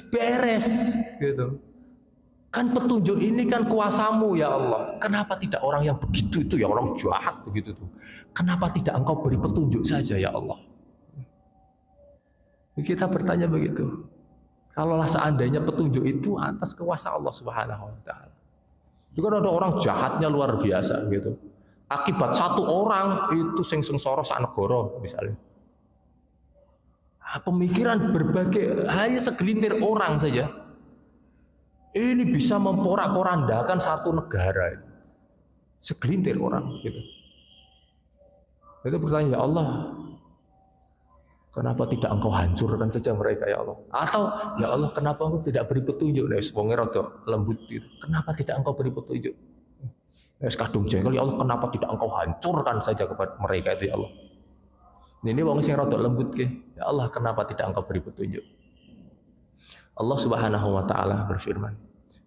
beres, gitu. Kan petunjuk ini kan kuasamu ya Allah. Kenapa tidak orang yang begitu itu ya, orang jahat begitu tuh. Kenapa tidak engkau beri petunjuk saja ya Allah? Kita bertanya begitu. Kalaulah seandainya petunjuk itu atas kuasa Allah Subhanahu wa taala. Itu kan ada orang jahatnya luar biasa gitu. Akibat satu orang itu sing sengsara sak negara misalnya. Pemikiran berbagai, hanya segelintir orang saja ini bisa memporak-porandakan satu negara. Segelintir orang gitu. Itu bertanya, ya Allah, kenapa tidak engkau hancurkan saja mereka ya Allah? Atau ya Allah, kenapa engkau tidak beri petunjuk? Nah, sepongnya rada lembut gitu. Kenapa tidak engkau beri petunjuk? Nah, kadung jengkel, ya Allah, kenapa tidak engkau hancurkan saja kepada mereka itu ya Allah? Ini wong sing rada lembut ke. Ya Allah, kenapa tidak engkau beri petunjuk? Allah Subhanahu wa taala berfirman,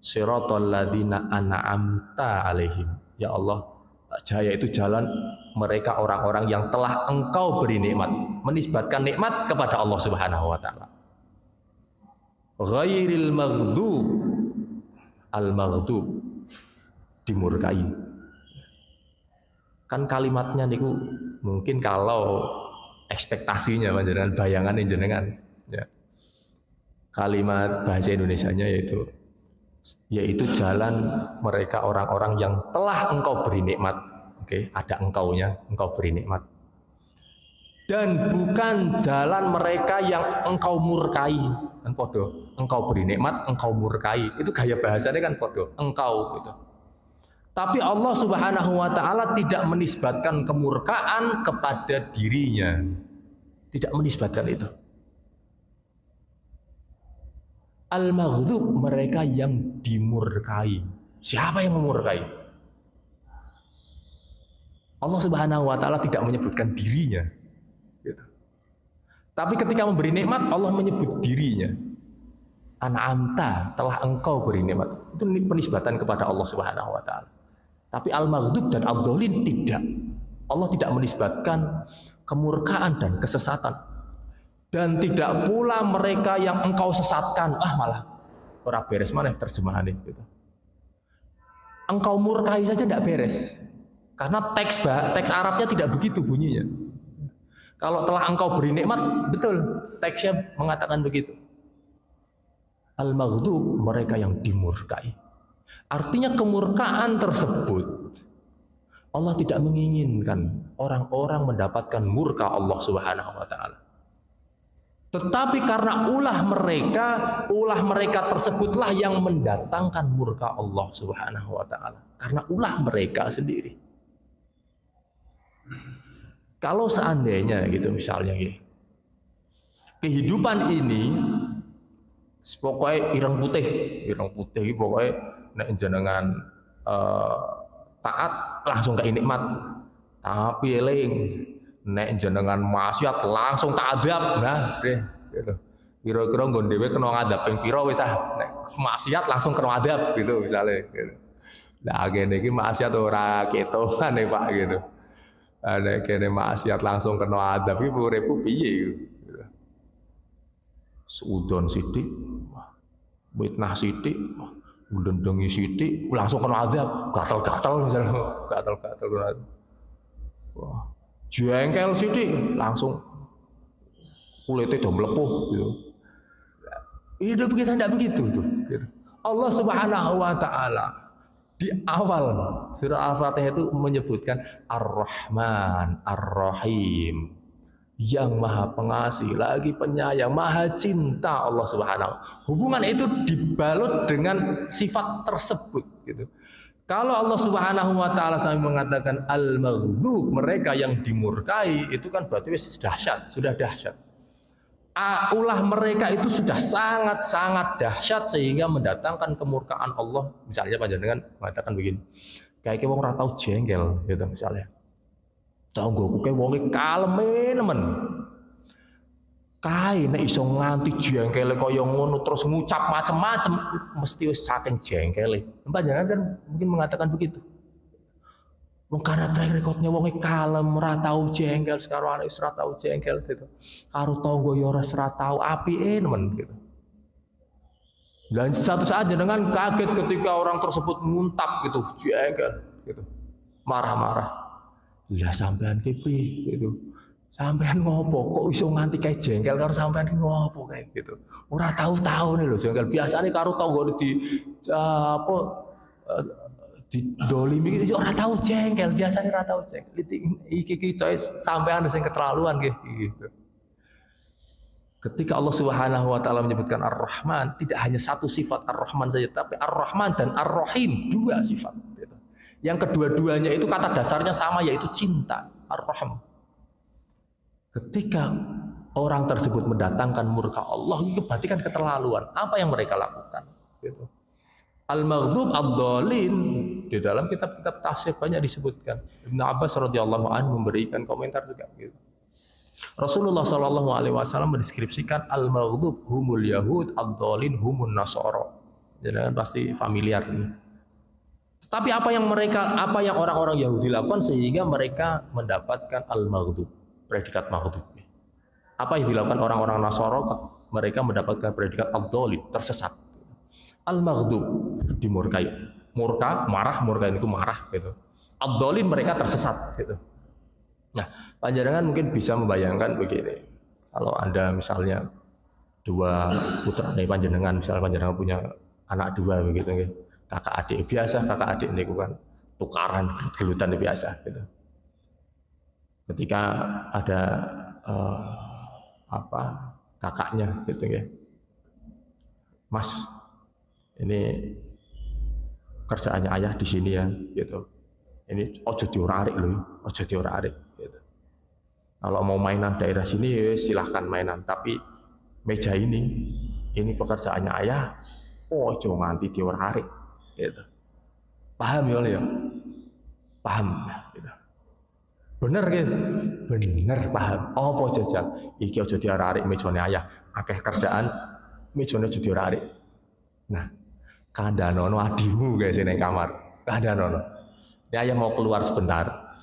"Shiratal ladzina an'amta 'alaihim." Ya Allah, jaya itu jalan mereka orang-orang yang telah engkau beri nikmat, menisbatkan nikmat kepada Allah Subhanahu wa taala. Ghairil maghdub, al-maghdub dimurkai. Kan kalimatnya niku mungkin kalau ekspektasinya panjenengan, bayangan jenengan ya. Kalimat bahasa Indonesianya yaitu jalan mereka orang-orang yang telah engkau beri nikmat. Oke, ada engkaunya, engkau beri nikmat. Dan bukan jalan mereka yang engkau murkai. Kan podo, engkau beri nikmat, engkau murkai. Itu gaya bahasanya kan podo, engkau gitu. Tapi Allah Subhanahu wa taala tidak menisbatkan kemurkaan kepada dirinya. Tidak menisbatkan itu. Al-maghdub, mereka yang dimurkai. Siapa yang memurkai? Allah Subhanahu wa taala tidak menyebutkan dirinya. Gitu. Tapi ketika memberi nikmat, Allah menyebut dirinya. An'amta, telah engkau beri nikmat. Itu penisbatan kepada Allah Subhanahu wa taala. Tapi al-maghdub dan ad-dhalin tidak. Allah tidak menisbatkan kemurkaan dan kesesatan. Dan tidak pula mereka yang engkau sesatkan. Malah ora beres mana terjemahannya gitu. Engkau murkai saja tidak beres. Karena teks Arabnya tidak begitu bunyinya. Kalau telah engkau beri nikmat, betul teksnya mengatakan begitu. Al-maghdub, mereka yang dimurkai. Artinya kemurkaan tersebut Allah tidak menginginkan orang-orang mendapatkan murka Allah Subhanahu wa taala. Tetapi karena ulah mereka tersebutlah yang mendatangkan murka Allah Subhanahu wa taala. Karena ulah mereka sendiri. Kalau seandainya gitu misalnya gitu, kehidupan ini pokoknya ireng putih pokoknya nek jenengan taat langsung ke nikmat. Tapi eling nek jenengan maksiat langsung tak adab. Nah, gitu. Kira-kira nggon dhewe kena ngadab ping pira wis nek maksiat langsung kena adab gitu misalnya gitu. Lah kene iki maksiat ora ketokan Pak gitu. Nek kene maksiat langsung kena adab iki uripku piye gitu. Suudon sithik, mitnah sithik, ndendengi sithik langsung kena adab, gatal-gatal misalnya, gatal-gatal. Wah, jengkel sithik langsung kulitnya udah melepuh gitu. Itu begitu tidak begitu tuh. Gitu. Allah Subhanahu wa taala di awal surah Al-Fatihah itu menyebutkan Ar-Rahman, Ar-Rahim, yang maha pengasih, lagi penyayang, maha cinta Allah Subhanahu. Hubungan itu dibalut dengan sifat tersebut gitu. Kalau Allah Subhanahu wa taala sampai mengatakan al-maghdub, mereka yang dimurkai, itu kan berarti sudah dahsyat. ulah mereka itu sudah sangat-sangat dahsyat sehingga mendatangkan kemurkaan Allah. Misalnya panjenengan mengatakan begini, kayak wong ora tau jengkel gitu misalnya. Tanggoku kae wonge kalem nemen. Kae nek iso nganti jengkele kaya ngono terus ngucap macem-macem mesti wis saking jengkele. Panjenengan kan mungkin mengatakan begitu. Wong karena track recordnya wonge kalem, ora tau jengkel, sekarang anak ora tau jengkel gitu. Karo tangga ya ora tau apike nemen gitu. Dan satu saat jenengan kaget ketika orang tersebut muntap gitu, jengkel gitu. Marah-marah. Lah sampean ki piye gitu. Sampean ngopo kok iso nganti kae jengkel karo sampean ki ngopo kae gitu. Ora tahu-tahu nih lho jengkel. Biasane karo tangga di didolimi iki ora tau jengkel, biasanya ora tau jengkel. Iki coy sampean sing keterlaluan gitu. Ketika Allah Subhanahu wa taala menyebutkan Ar-Rahman, tidak hanya satu sifat Ar-Rahman saja, tapi Ar-Rahman dan Ar-Rahim, dua sifat gitu. Yang kedua-duanya itu kata dasarnya sama, yaitu cinta, Ar-Rahim. Ketika orang tersebut mendatangkan murka Allah, itu berarti kan keterlaluan. Apa yang mereka lakukan gitu. Al-Maghdub ad-Dhalin di dalam kitab-kitab tafsir banyak disebutkan. Ibnu Abbas radhiyallahu anhu memberikan komentar juga gitu. Rasulullah sallallahu alaihi wasallam mendeskripsikan al-Maghdub humul Yahud, ad-Dhalin humun Nasara. Jadi kan pasti familiar ini. Tapi apa yang orang-orang Yahudi lakukan sehingga mereka mendapatkan al-Maghdub, predikat Maghdub. Apa yang dilakukan orang-orang Nasara? Mereka mendapatkan predikat ad-Dhalin, tersesat. Al-Maghdub dimurkai, murka, marah, murka itu marah gitu. Ad-Dhalin mereka tersesat gitu. Nah, panjenengan mungkin bisa membayangkan begini. Kalau Anda misalnya dua putra nih panjenengan, misalnya panjenengan punya anak dua begitu gitu. Kakak adik biasa, kakak adik ini kan tukaran gelutan biasa gitu. Ketika ada kakaknya gitu ya. Mas, ini kerjaannya ayah di sini ya, gitu. Ini ojo diorarik loh, ojo diorarik. Gitu. Kalau mau mainan daerah sini ya silahkan mainan, tapi meja ini pekerjaannya ayah, ojo nganti diorarik. Gitu. Paham ya? Paham. Gitu. Bener gitu, bener paham. Oh po jajal, iki ojo diorarik mejane ayah, akeh kerjaan mejane ojo diorarik. Nah. Kandhanono adimu guys ini kamar. Kandhanono. Ini ayah mau keluar sebentar.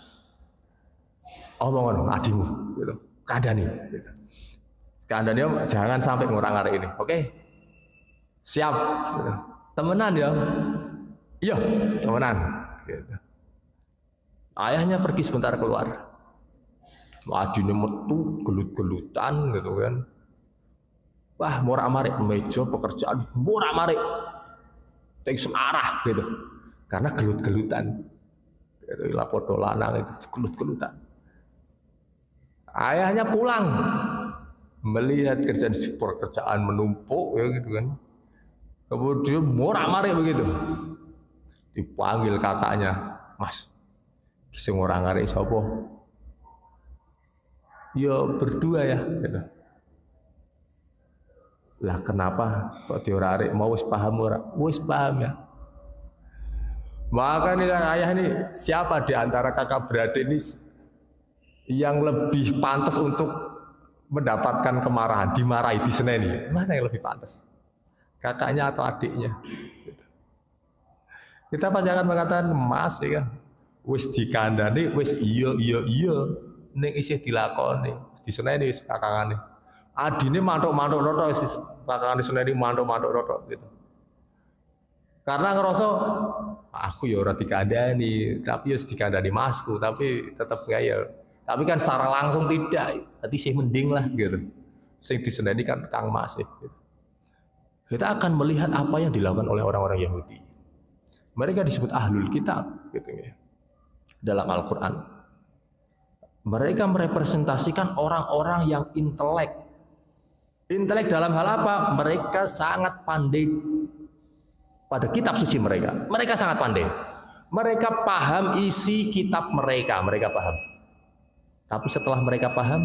Omong adimu gitu. Kandhani gitu. Kandhani jangan sampai ngurang arek ini. Oke? Siap gitu. Temenan ya. Iya, temenan gitu. Ayahnya pergi sebentar keluar. Adine metu gelut-gelutan gitu kan. Wah, morak-marik meja pekerjaan, morak-marik. Semarah gitu, karena gelut-gelutan, itu lapodo lanang itu gelut-gelutan. Ayahnya pulang melihat pekerjaan menumpuk ya gitu kan, kemudian morak-marik begitu, dipanggil kakaknya, Mas, kisah morak-marik sapa? Ya berdua ya. Gitu. Lah kenapa kok diorarik mau wis paham ora? Wis paham ya. Maka nih kan ayah ini siapa di antara kakak beradik ini yang lebih pantas untuk mendapatkan kemarahan, dimarahi, diseneni? Mana yang lebih pantas? Kakaknya atau adiknya? Kita pasti akan mengatakan Mas ya kan. Wis dikandani, wis iya ning isih dilakoni, diseneni wis kakangane. Adine mantuk-mantuk rotok bakalan diseneni mantuk-mantuk rotok gitu. Karena ngerasa aku ya ora dikandani, tapi ya dikandani masku, tapi tetap ngayal. Tapi kan secara langsung tidak, berarti sih mending lah gitu. Sing diseneni kan Kang Mas gitu. Kita akan melihat apa yang dilakukan oleh orang-orang Yahudi. Mereka disebut ahlul kitab gitu ya. Dalam Al-Qur'an. Mereka merepresentasikan orang-orang yang intelek. Intelek dalam hal apa? Mereka sangat pandai pada kitab suci mereka. Mereka sangat pandai. Mereka paham isi kitab mereka paham. Tapi setelah mereka paham,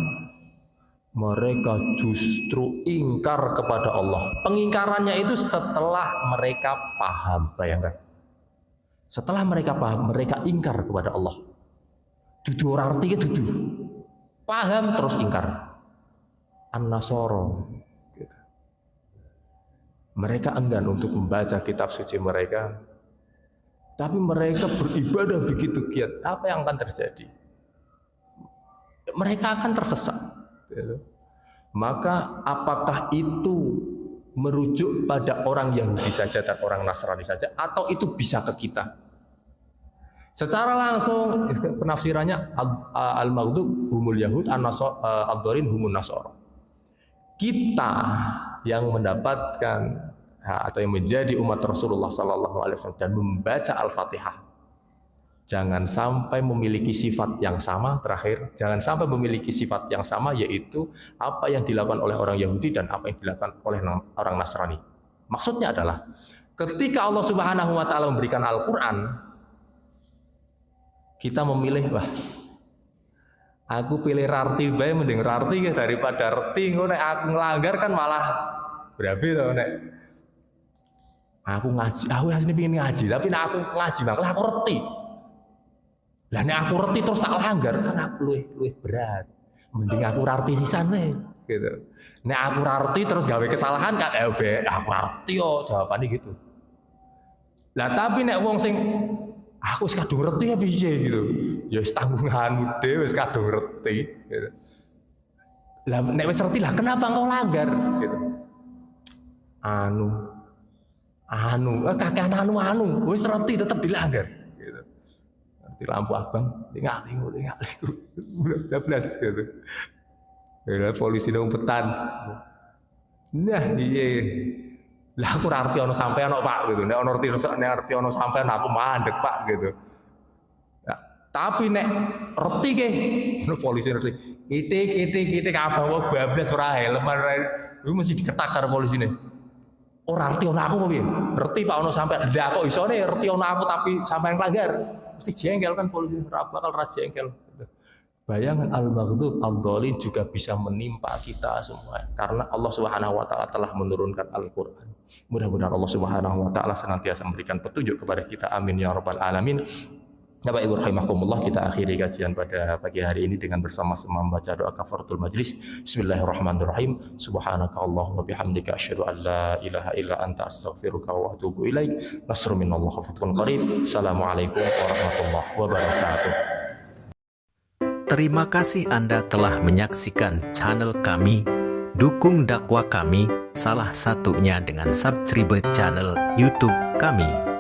mereka justru ingkar kepada Allah. Pengingkarannya itu setelah mereka paham, bayangkan. Setelah mereka paham, mereka ingkar kepada Allah. Dudu ora arti dudu. Paham terus ingkar. An-Nasara. Mereka enggan untuk membaca kitab suci mereka. Tapi mereka beribadah begitu giat. Apa yang akan terjadi? Mereka akan tersesat. Maka apakah itu merujuk pada orang Yahudi saja dan orang Nasrani saja, atau itu bisa ke kita? Secara langsung penafsirannya al-maghdub humul yahud, ad-dharin humun nasara. Kita yang mendapatkan atau yang menjadi umat Rasulullah SAW dan membaca Al-Fatihah, jangan sampai memiliki sifat yang sama. Terakhir, jangan sampai memiliki sifat yang sama, yaitu apa yang dilakukan oleh orang Yahudi dan apa yang dilakukan oleh orang Nasrani. Maksudnya adalah ketika Allah Subhanahu wa taala memberikan Al-Qur'an, kita memilih, wah, aku pilih rarti bae mending rarti daripada reti. Nek aku ngelanggar kan malah berabe to nek aku ngaji, aku asline pengen ngaji, tapi nek aku ngaji malah aku reti. Lah nek aku reti terus tak langgar kan aku luwih berat. Mending aku rarti sisan wae gitu. Nek aku rarti terus gawe kesalahan kan aku rarti yo, jawabane gitu. Lah tapi nek wong sing aku wis kadung reti ya piye gitu. Ya wis tanggunganmu dhewe wis kadung reti gitu. Lah nek wis reti lah kenapa engkau langgar gitu. Kakean anu wis reti tetep dilanggar gitu. Ngerti lampu abang lingali 12 gitu. Ya polisi umpetan. Nah iya. Lah aku arti ono sampean kok Pak gitu. Nek ono arti ono sampean aku mandek Pak gitu. Nah, tapi nek reti ke polisi reti. Kitik abang kok bablas ora helm iku mesti diketak karo polisine. Ora arti ono aku kok piye? Reti Pak ono sampean. Lah kok isone reti ono aku tapi sampean kelanggar. Mesti jengkel kan polisi ora bakal ra jengkel. Bayangan al-maghdub, al-dhalin juga bisa menimpa kita semua karena Allah Subhanahu wa taala telah menurunkan Al-Qur'an. Mudah-mudahan Allah Subhanahu wa taala senantiasa memberikan petunjuk kepada kita. Amin ya rabbal alamin. Bapak Ibu rahimakumullah, kita akhiri kajian pada pagi hari ini dengan bersama-sama membaca doa kafaratul majlis. Bismillahirrahmanirrahim. Subhanakallahumma bihamdika asyhadu an la ilaha illa anta astaghfiruka wa atubu ilaik. Nasrun minallahi wa fathun qarib. Assalamualaikum warahmatullahi wabarakatuh. Terima kasih Anda telah menyaksikan channel kami. Dukung dakwah kami, salah satunya dengan subscribe channel YouTube kami.